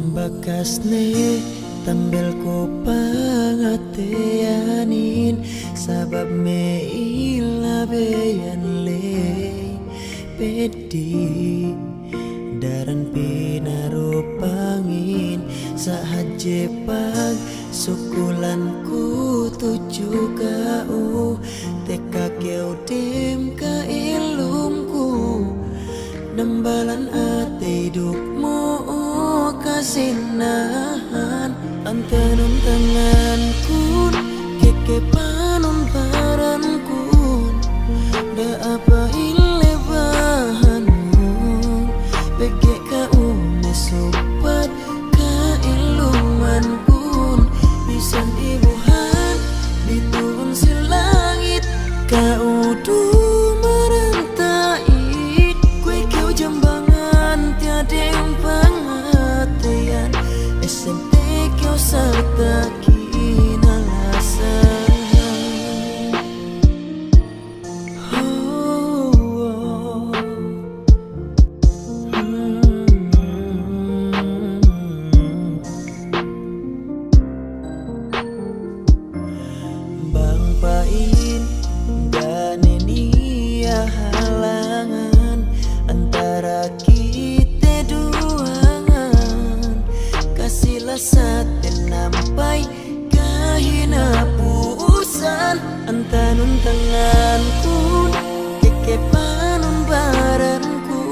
Bakasne tambel ko pangateanin sabab me ilabeyan le pedi daran pinarupangin sahaje pag sukulanku tuju kau teka keu dim ka ilumku nembalan ate hidupmu kasinahan antanun tanganku keke panon baranku da apa ilebahanmu bege kau nesobat ka ilumanku bisa ibuhan ditun si langit kau du merentai kue kau jambangan tiada pengertian SMP kau serta kinalasan. Bang pain dan ini ya halangan antara kita duangan kasihlah saten nampai kahina puusan antanun tanganku keke panun baranku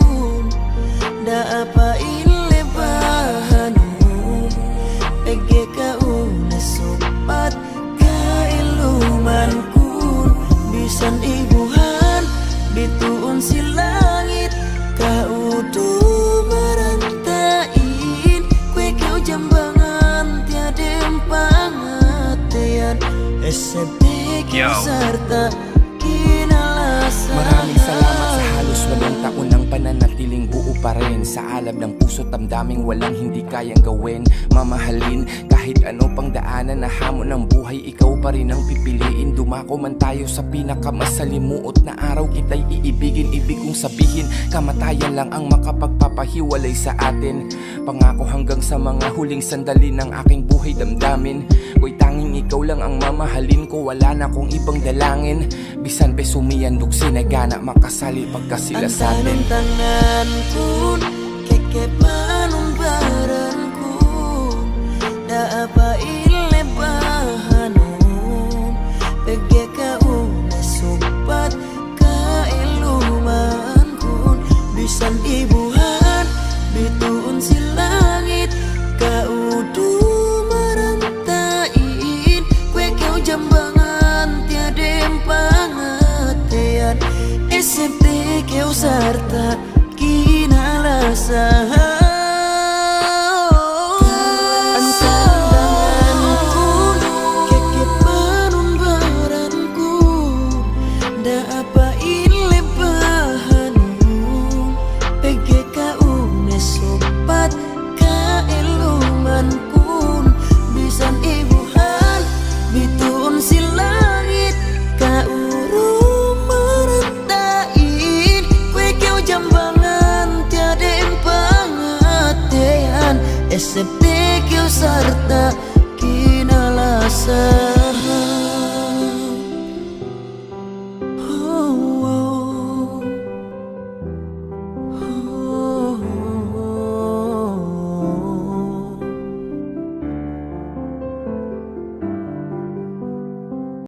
da apa ilebahanmu ege kau nesopat kailumanku bisan ibuhan dituun si langit kau du merantain kue kau jambangan tiada pengertian SMP kau serta kinalasan. Maraming salamat sa halos walong taon ng pananatiling buo pa rin sa alab ng puso damdaming walang hindi kayang gawin. Mamahalin kahit ano pang daanan na hamon ng buhay, ikaw pa rin ang pipiliin. Dumako man tayo sa pinakamasalimuot na araw, kita'y iibigin. Ibig kong sabihin, kamatayan lang ang makapagpapahiwalay sa atin. Pangako hanggang sa mga huling sandali ng aking buhay damdamin ko'y tanging ikaw lang ang mamahalin ko, wala na kong ibang dalangin. Bisan pe sumiyandog sinagana makasali pagkasila sa atin. Ang tanganku keke panong baranku da apa ilebahanmu pege kau nesobat kailumanku bisan ibuhan dituun si langit kau du merantain kue kau jambangan tiada pengertian SMP kau serta kinalasan. SMP kau serta kinalasan.